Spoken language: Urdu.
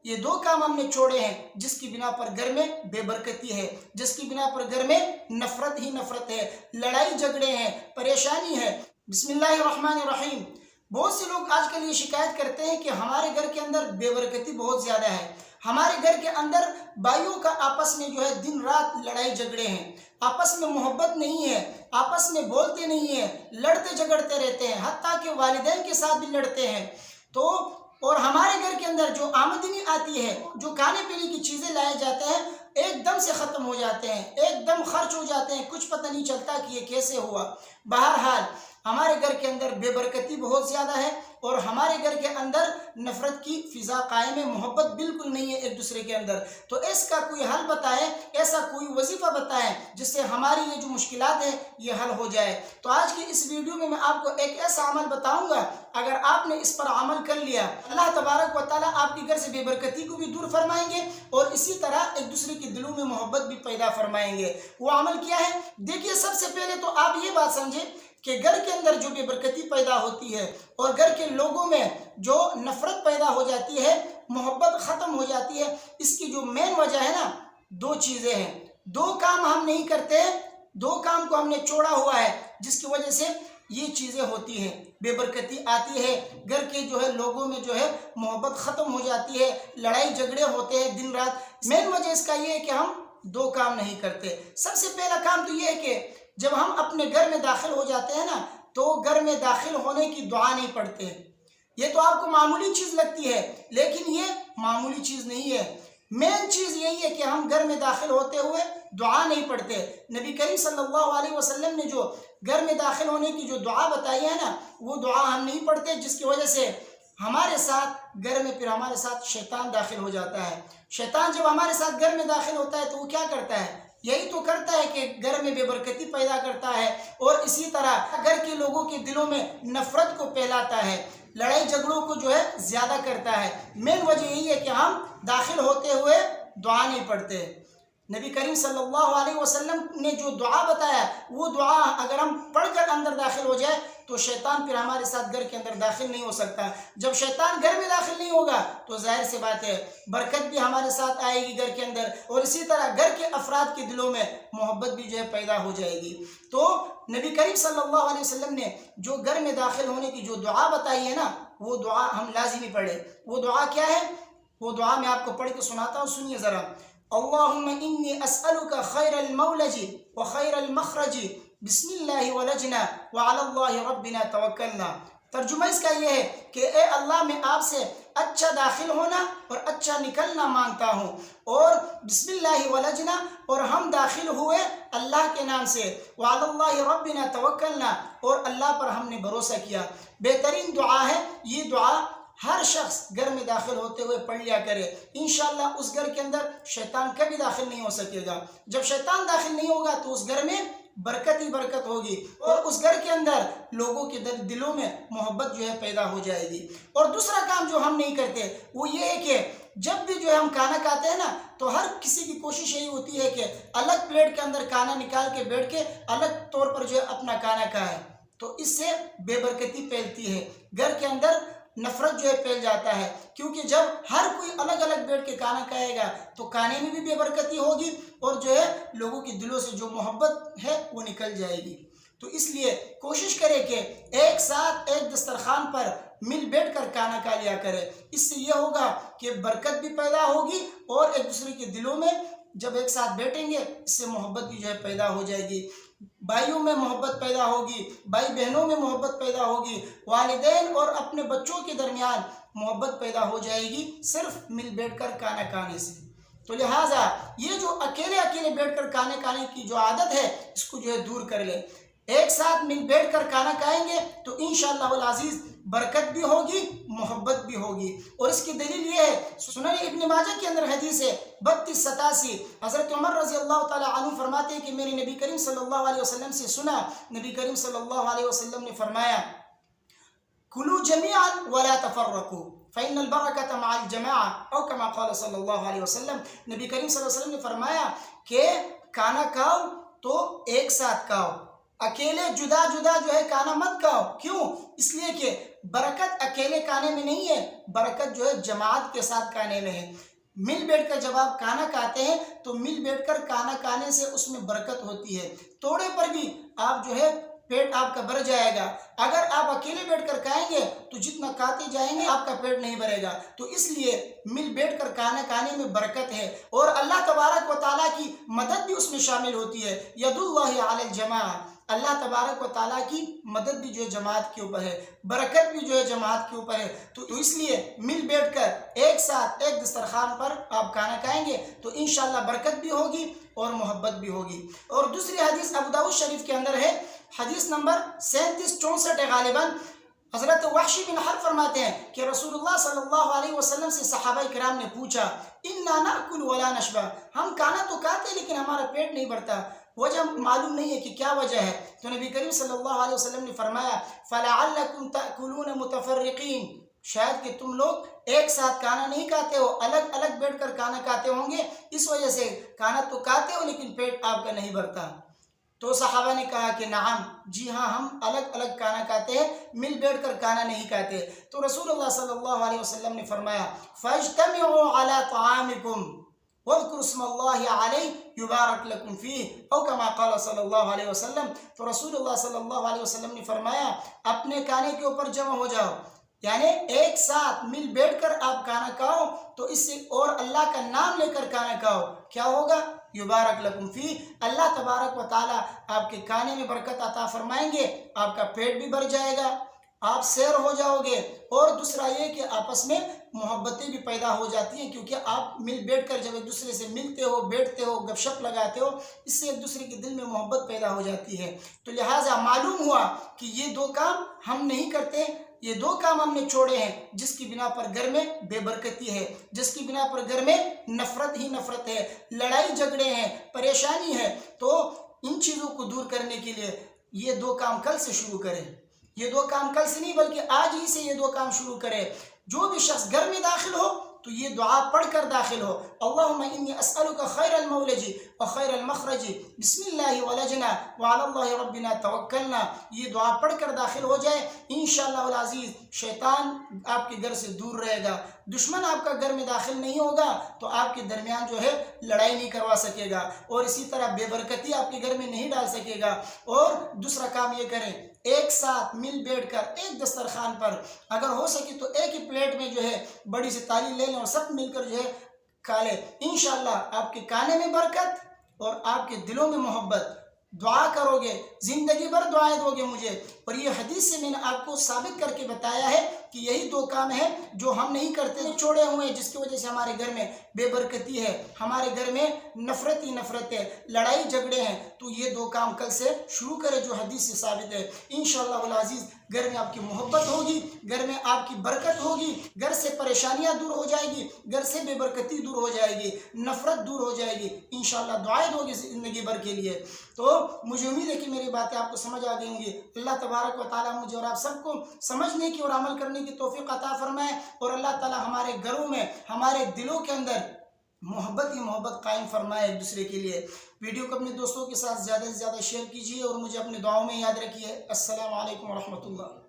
یہ دو کام ہم نے چھوڑے ہیں جس کی بنا پر گھر میں بے برکتی ہے، جس کی بنا پر گھر میں نفرت ہی نفرت ہے، لڑائی جھگڑے ہیں، پریشانی ہے۔ بسم اللہ الرحمن الرحیم۔ بہت سے لوگ آج کل یہ شکایت کرتے ہیں کہ ہمارے گھر کے اندر بے برکتی بہت زیادہ ہے، ہمارے گھر کے اندر بھائیوں کا آپس میں جو ہے دن رات لڑائی جھگڑے ہیں، آپس میں محبت نہیں ہے، آپس میں بولتے نہیں ہیں، لڑتے جھگڑتے رہتے ہیں، حتیٰ کہ والدین کے ساتھ بھی لڑتے ہیں۔ تو اور ہمارے گھر کے اندر جو آمدنی آتی ہے، جو کھانے پینے کی چیزیں لائے جاتے ہیں، ایک دم سے ختم ہو جاتے ہیں، ایک دم خرچ ہو جاتے ہیں، کچھ پتہ نہیں چلتا کہ یہ کیسے ہوا۔ بہرحال ہمارے گھر کے اندر بے برکتی بہت زیادہ ہے، اور ہمارے گھر کے اندر نفرت کی فضا قائم ہے، محبت بالکل نہیں ہے ایک دوسرے کے اندر۔ تو اس کا کوئی حل بتائیں، ایسا کوئی وظیفہ بتائیں جس سے ہماری یہ جو مشکلات ہیں یہ حل ہو جائے۔ تو آج کی اس ویڈیو میں آپ کو ایک ایسا عمل بتاؤں گا، اگر آپ نے اس پر عمل کر لیا، اللہ تبارک و تعالیٰ آپ کے گھر سے بے برکتی کو بھی دور فرمائیں گے، اور اسی طرح ایک دوسرے کے دلوں میں محبت بھی پیدا فرمائیں گے۔ وہ عمل کیا ہے؟ دیکھیے، سب سے پہلے تو آپ یہ بات سمجھیں کہ گھر کے اندر جو بے برکتی پیدا ہوتی ہے اور گھر کے لوگوں میں جو نفرت پیدا ہو جاتی ہے، محبت ختم ہو جاتی ہے، اس کی جو مین وجہ ہے نا، دو چیزیں ہیں۔ دو کام ہم نہیں کرتے، دو کام کو ہم نے چھوڑا ہوا ہے، جس کی وجہ سے یہ چیزیں ہوتی ہیں، بے برکتی آتی ہے، گھر کے جو ہے لوگوں میں جو ہے محبت ختم ہو جاتی ہے، لڑائی جھگڑے ہوتے ہیں دن رات۔ مین وجہ اس کا یہ ہے کہ ہم دو کام نہیں کرتے۔ سب سے پہلا کام تو یہ ہے کہ جب ہم اپنے گھر میں داخل ہو جاتے ہیں نا، تو گھر میں داخل ہونے کی دعا نہیں پڑھتے۔ یہ تو آپ کو معمولی چیز لگتی ہے، لیکن یہ معمولی چیز نہیں ہے۔ مین چیز یہی ہے کہ ہم گھر میں داخل ہوتے ہوئے دعا نہیں پڑھتے۔ نبی کریم صلی اللہ علیہ وسلم نے جو گھر میں داخل ہونے کی جو دعا بتائی ہے نا، وہ دعا ہم نہیں پڑھتے، جس کی وجہ سے ہمارے ساتھ گھر میں پھر ہمارے ساتھ شیطان داخل ہو جاتا ہے۔ شیطان جب ہمارے ساتھ گھر میں داخل ہوتا ہے تو وہ کیا کرتا ہے؟ یہی تو کرتا ہے کہ گھر میں بے برکتی پیدا کرتا ہے، اور اسی طرح گھر کے لوگوں کے دلوں میں نفرت کو پھیلاتا ہے، لڑائی جھگڑوں کو جو ہے زیادہ کرتا ہے۔ مین وجہ یہی ہے کہ ہم داخل ہوتے ہوئے دعا نہیں پڑھتے۔ نبی کریم صلی اللہ علیہ وسلم نے جو دعا بتایا، وہ دعا اگر ہم پڑھ کر اندر داخل ہو جائے تو شیطان پھر ہمارے ساتھ گھر کے اندر داخل نہیں ہو سکتا۔ جب شیطان گھر میں داخل نہیں ہوگا تو ظاہر سی بات ہے برکت بھی ہمارے ساتھ آئے گی گھر کے اندر، اور اسی طرح گھر کے افراد کے دلوں میں محبت بھی جو ہے پیدا ہو جائے گی۔ تو نبی کریم صلی اللہ علیہ وسلم نے جو گھر میں داخل ہونے کی جو دعا بتائی ہے نا، وہ دعا ہم لازمی پڑھیں۔ وہ دعا کیا ہے؟ وہ دعا میں آپ کو پڑھ کے سناتا ہوں، سنیے ذرا۔ اللہم انی اسألک خیر المولج وخیر المخرج، بسم اللہ ولجنا وعلی اللہ ربنا توکلنا۔ ترجمہ اس کا یہ ہے کہ اے اللہ، میں آپ سے اچھا داخل ہونا اور اچھا نکلنا مانگتا ہوں، اور بسم اللہ ولجنا، اور ہم داخل ہوئے اللہ کے نام سے، وعلی اللہ ربنا توکلنا، اور اللہ پر ہم نے بھروسہ کیا۔ بہترین دعا ہے یہ دعا، ہر شخص گھر میں داخل ہوتے ہوئے پڑھ لیا کرے۔ انشاءاللہ اس گھر کے اندر شیطان کبھی داخل نہیں ہو سکے گا۔ جب شیطان داخل نہیں ہوگا تو اس گھر میں برکت ہی برکت ہوگی، اور اس گھر کے اندر لوگوں کے دلوں میں محبت جو ہے پیدا ہو جائے گی۔ اور دوسرا کام جو ہم نہیں کرتے وہ یہ ہے کہ جب بھی جو ہے ہم کھانا کھاتے ہیں نا، تو ہر کسی کی کوشش یہی ہوتی ہے کہ الگ پلیٹ کے اندر کھانا نکال کے بیٹھ کے الگ طور پر جو ہے اپنا کھانا کھائے۔ تو اس سے بے برکتی پھیلتی ہے، گھر کے اندر نفرت جو ہے پھیل جاتا ہے، کیونکہ جب ہر کوئی الگ الگ بیٹھ کے کھانا کھائے گا تو کھانے میں بھی بے برکتی ہوگی، اور جو ہے لوگوں کے دلوں سے جو محبت ہے وہ نکل جائے گی۔ تو اس لیے کوشش کرے کہ ایک ساتھ ایک دسترخوان پر مل بیٹھ کر کھانا کھا لیا کرے۔ اس سے یہ ہوگا کہ برکت بھی پیدا ہوگی، اور ایک دوسرے کے دلوں میں جب ایک ساتھ بیٹھیں گے اس سے محبت بھی جو ہے پیدا ہو جائے گی، بھائیوں میں محبت پیدا ہوگی، بھائی بہنوں میں محبت پیدا ہوگی، والدین اور اپنے بچوں کے درمیان محبت پیدا ہو جائے گی، صرف مل بیٹھ کر کھانا کھانے سے۔ تو لہٰذا یہ جو اکیلے اکیلے بیٹھ کر کھانے کھانے کی جو عادت ہے، اس کو جو ہے دور کر لیں۔ ایک ساتھ مل بیٹھ کر کھانا کھائیں گے تو انشاءاللہ العزیز برکت بھی ہوگی، محبت بھی ہوگی۔ اور اس کی دلیل یہ ہے، سنن ابن ماجہ کے اندر حدیث ہے 3287، حضرت عمر رضی اللہ تعالی عنہ فرماتے ہیں کہ میں نے نبی کریم صلی اللہ علیہ وسلم سے سنا، نبی کریم صلی اللہ علیہ وسلم نے فرمایا، کلوا جميعا ولا تفرقوا فإن البركة مع الجماعة، او كما قال صلی اللہ علیہ وسلم۔ نبی کریم صلی اللہ علیہ وسلم نے فرمایا کہ کھانا کھاؤ تو ایک ساتھ کھاؤ، اکیلے جدا جدا جو ہے کھانا مت کھاؤ۔ کیوں؟ اس لیے کہ برکت اکیلے کھانے میں نہیں ہے، برکت جو ہے جماعت کے ساتھ کھانے میں ہے۔ مل بیٹھ کر جب آپ کھانا کھاتے ہیں تو مل بیٹھ کر کھانا کھانے سے اس میں برکت ہوتی ہے، توڑے پر بھی آپ جو ہے پیٹ آپ کا بھر جائے گا۔ اگر آپ اکیلے بیٹھ کر کھائیں گے تو جتنا کھاتے جائیں گے آپ کا پیٹ نہیں بھرے گا، تو اس لیے مل بیٹھ کر کھانا کھانے میں برکت ہے، اور اللہ تبارک و تعالیٰ کی مدد بھی اس میں شامل ہوتی ہے۔ ید اللہ علی الجماع، اللہ تبارک و تعالیٰ کی مدد بھی جو ہے جماعت کے اوپر ہے، برکت بھی جو ہے جماعت کے اوپر ہے۔ تو اس لیے مل بیٹھ کر ایک ساتھ ایک دسترخوان پر آپ کھانا کھائیں گے تو انشاءاللہ برکت بھی ہوگی اور محبت بھی ہوگی۔ اور دوسری حدیث ابو داؤد شریف کے اندر ہے، حدیث نمبر 3764 ہے غالباً۔ حضرت وحشی بن حرب فرماتے ہیں کہ رسول اللہ صلی اللہ علیہ وسلم سے صحابہ کرام نے پوچھا، اِنَّا نَأْكُلُ وَلَا نَشْبَعُ، ہم کھانا تو کھاتے ہیں لیکن ہمارا پیٹ نہیں بھرتا، وجہ معلوم نہیں ہے کہ کیا وجہ ہے۔ تو نبی کریم صلی اللہ علیہ وسلم نے فرمایا، فَلَعَلَّكُمْ تَأْكُلُونَ مُتَفَرِّقِينَ، شاید کہ تم لوگ ایک ساتھ کھانا نہیں کھاتے ہو، الگ الگ بیٹھ کر کھانا کھاتے ہوں گے، اس وجہ سے کھانا تو کھاتے ہو لیکن پیٹ آپ کا نہیں بھرتا۔ تو صحابہ نے کہا کہ نعم، جی ہاں، ہم الگ الگ کھانا کھاتے ہیں، مل بیٹھ کر کھانا نہیں کھاتے۔ تو رسول اللہ صلی اللہ علیہ وسلم نے فرمایا، فَاجْتَمِعُوا عَلَىٰ طَعَامِكُمْ وَاذْكُرُوا اسْمَ اللَّهِ عَلَيْهِ يُبَارَكْ لَكُمْ فِيهِ، او كما قال صلی اللہ علیہ وسلم۔ تو رسول اللہ صلی اللہ علیہ وسلم نے فرمایا، اپنے کھانے کے اوپر جمع ہو جاؤ، یعنی ایک ساتھ مل بیٹھ کر آپ کھانا کھاؤ تو اس سے اور اللہ کا نام لے کر کھانا کھاؤ، کیا ہوگا؟ یبارک لکم فی، اللہ تبارک و تعالیٰ آپ کے کھانے میں برکت عطا فرمائیں گے، آپ کا پیٹ بھی بھر جائے گا، آپ سیر ہو جاؤ گے، اور دوسرا یہ کہ آپس میں محبتیں بھی پیدا ہو جاتی ہیں، کیونکہ آپ مل بیٹھ کر جب ایک دوسرے سے ملتے ہو، بیٹھتے ہو، گپ شپ لگاتے ہو، اس سے ایک دوسرے کے دل میں محبت پیدا ہو جاتی ہے۔ تو لہٰذا معلوم ہوا کہ یہ دو کام ہم نہیں کرتے، یہ دو کام ہم نے چھوڑے ہیں، جس کی بنا پر گھر میں بے برکتی ہے، جس کی بنا پر گھر میں نفرت ہی نفرت ہے، لڑائی جھگڑے ہیں، پریشانی ہے۔ تو ان چیزوں کو دور کرنے کے لیے یہ دو کام کل سے شروع کریں، یہ دو کام کل سے نہیں بلکہ آج ہی سے یہ دو کام شروع کریں۔ جو بھی شخص گھر میں داخل ہو تو یہ دعا پڑھ کر داخل ہو، اللہم انی اسألک خیر المولج وخیر المخرج، بسم اللہ ولجنا وعلی اللہ ربنا توکلنا، یہ دعا پڑھ کر داخل ہو جائے، انشاءاللہ العزیز شیطان آپ کے گھر سے دور رہے گا، دشمن آپ کا گھر میں داخل نہیں ہوگا تو آپ کے درمیان جو ہے لڑائی نہیں کروا سکے گا، اور اسی طرح بے برکتی آپ کے گھر میں نہیں ڈال سکے گا۔ اور دوسرا کام یہ کریں، ایک ساتھ مل بیٹھ کر ایک دسترخوان پر، اگر ہو سکے تو ایک ہی پلیٹ میں جو ہے بڑی سی تالی لے لیں اور سب مل کر جو ہے کھا لیں، انشاءاللہ آپ کے کھانے میں برکت اور آپ کے دلوں میں محبت۔ دعا کرو گے، زندگی بھر دعائیں دو گے مجھے، اور یہ حدیث سے میں نے آپ کو ثابت کر کے بتایا ہے کہ یہی دو کام ہیں جو ہم نہیں کرتے، چھوڑے ہوئے ہیں، جس کی وجہ سے ہمارے گھر میں بے برکتی ہے، ہمارے گھر میں نفرت ہی نفرت ہے، لڑائی جھگڑے ہیں۔ تو یہ دو کام کل سے شروع کرے جو حدیث سے ثابت ہے، انشاءاللہ العزیز گھر میں آپ کی محبت ہوگی، گھر میں آپ کی برکت ہوگی، گھر سے پریشانیاں دور ہو جائے گی، گھر سے بے برکتی دور ہو جائے گی، نفرت دور ہو جائے گی، انشاءاللہ دعائیں دو گی زندگی بھر کے لیے۔ تو مجھے امید ہے کہ میری باتیں آپ کو سمجھ آ گئی ہوں گی۔ اللہ تبارک و تعالیٰ مجھے اور آپ سب کو سمجھنے کی اور عمل کرنے کی توفیق عطا فرمائے، اور اللہ تعالیٰ ہمارے گھروں میں، ہمارے دلوں کے اندر محبت ہی محبت قائم فرمائے ایک دوسرے کے لیے۔ ویڈیو کو اپنے دوستوں کے ساتھ زیادہ سے زیادہ شیئر کیجیے اور مجھے اپنے دعاؤں میں یاد رکھیے۔ السلام علیکم ورحمۃ اللہ۔